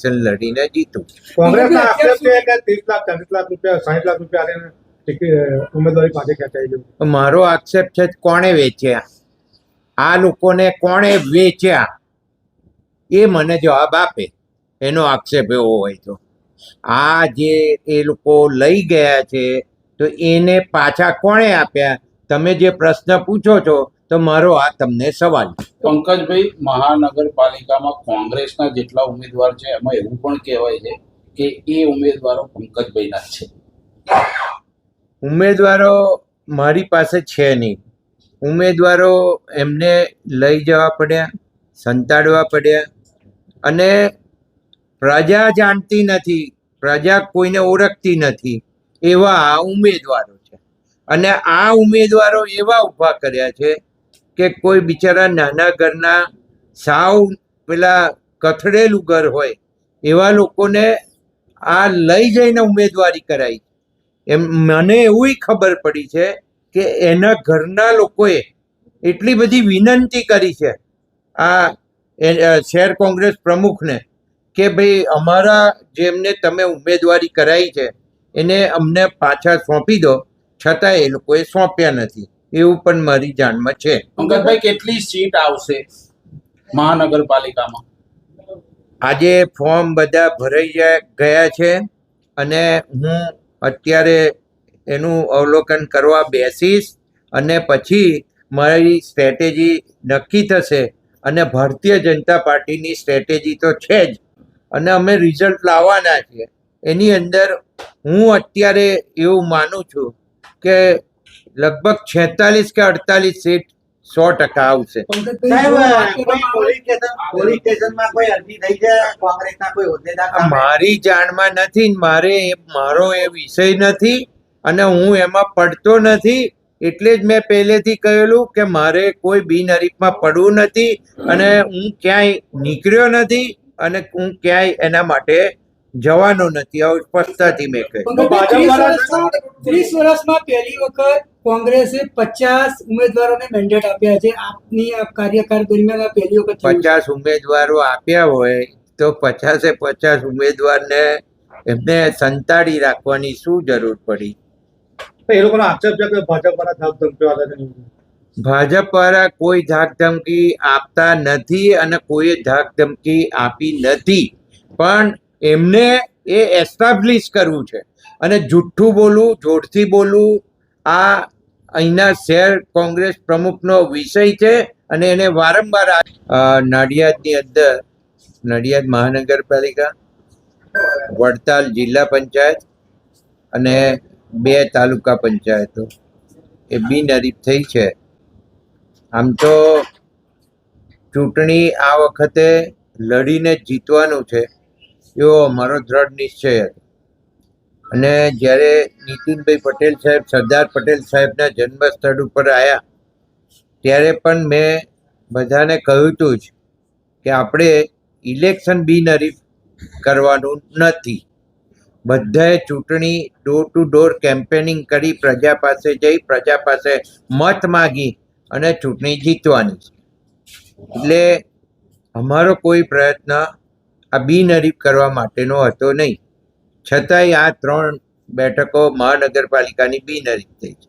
લડીને જીતું. કોંગ્રેસના આક્ષેપ છે કે 30 લાખ 40 લાખ રૂપિયા 60 લાખ રૂપિયા આલીને ઉમેદવારી પાસે ખેંચાઈ ગયું. મારો આક્ષેપ છે કોણે વેચ્યા, આ લોકોને કોણે વેચ્યા એ મને જવાબ આપે. એનો આક્ષેપ એવો હોય તો આ જે એ લોકો લઈ ગયા છે તો એને પાછા કોણે આપ્યા? તમે જે પ્રશ્ન પૂછો છો તો મારો આ તમને સવાલ. પંકજભાઈ, મહાનગરપાલિકામાં કોંગ્રેસના જેટલા ઉમેદવાર છે એમાં એવું પણ કહેવાય છે કે એ ઉમેદવારો પંકજભાઈના જ છે. ઉમેદવારો મારી પાસે છે નહીં. ઉમેદવારો એમને લઈ જવા પડ્યા, સંતાડવા પડ્યા, અને પ્રજા જાણતી નથી, પ્રજા કોઈને ઓળખતી નથી એવા આ ઉમેદવારો છે. અને આ ઉમેદવારો એવા ઊભા કર્યા છે કે કોઈ બિચારા નાના ઘરના સાવ પેલા કથળેલું ઘર હોય એવા લોકોને આ લઈ જઈને ઉમેદવારી કરાઈ. એમ મને એવી ખબર પડી છે કે એના ઘરના લોકોએ એટલી બધી વિનંતી કરી છે આ શહેર કોંગ્રેસ પ્રમુખને કે ભાઈ અમારા જેમને તમે ઉમેદવારી કરાઈ છે એને અમને પાછા સોંપી દો, છતાં એ લોકોએ સોંપ્યા નથી. એવું પણ મારી જાણમાં છે. પંકજભાઈ, કેટલી સીટ આવશે મહાનગરપાલિકામાં? આજે ફોર્મ બધા ભરાઈ ગયા છે અને હું અત્યારે એનું અવલોકન કરવા બેસીશ અને પછી મારી સ્ટ્રેટેજી નક્કી થશે. અને ભારતીય જનતા પાર્ટીની સ્ટ્રેટેજી તો છે જ, અને અમે રિઝલ્ટ લાવવાના છીએ. એની અંદર હું અત્યારે એવું માનું છું કે લગભગ 46 કે 48 સીટ 100% આવશે. મારી જાણમાં નથી, મારો એ વિષય નથી અને હું એમાં પડતો નથી. એટલે જ મેં પહેલેથી કહેલું કે મારે કોઈ બિનહરીફમાં પડવું નથી અને હું ક્યાંય નીકળ્યો નથી અને હું ક્યાંય એના માટે જવાનો નથી. આવું સ્પષ્ટતાથી મેં કહ્યું. 30 વર્ષમાં પહેલી વખત કોંગ્રેસે 50 ઉમેદવારોને મેન્ડેટ આપ્યા છે. આપની કાર્યકાળ દરમિયાન આ પહેલી વખત 50 ઉમેદવારો આપ્યા હોય તો 50 ઉમેદવારને એમને સંતાડી રાખવાની શું જરૂર પડી? એ લોકોનો આક્ષેપ છે કે ભાજપ વાળા ધાક ધમકીઓ આપે છે. ભાજપ વાળા કોઈ ધાક ધમકી આપતા નથી અને કોઈએ ધાક ધમકી આપી નથી, પણ એમને એ એસ્ટાબ્લિશ કરવું છે. અને જુઠ્ઠું બોલવું, જોરથી બોલવું આ અહીંના શહેર કોંગ્રેસ પ્રમુખનો વિષય છે અને એને વારંવાર નડિયાદની અંદર નડિયાદ મહાનગરપાલિકા, વડતાલ જિલ્લા પંચાયત અને 2 તાલુકા પંચાયતો એ બિનહરીફ થઈ છે. આમ તો ચૂંટણી આ વખતે લડીને જીતવાનું છે એવો અમારો દ્રઢ નિશ્ચય હતો. અને જ્યારે નીતિનભાઈ પટેલ સાહેબ, સરદાર પટેલ સાહેબના જન્મસ્થળ ઉપર આવ્યા ત્યારે પણ મેં બધાને કહ્યું હતું જ કે આપણે ઇલેક્શન બિનહરીફ કરવાનું નથી. બધાએ ચૂંટણી ડોર ટુ ડોર કેમ્પેનિંગ કરી, પ્રજા પાસે જઈ, પ્રજા પાસે મત માગી અને ચૂંટણી જીતવાની છે. એટલે અમારો કોઈ પ્રયત્ન આ બિનહરીફ કરવા માટેનો હતો નહીં. છતાંય આ 3 બેઠકો મહાનગરપાલિકાની બિનહરીફ થઈ છે.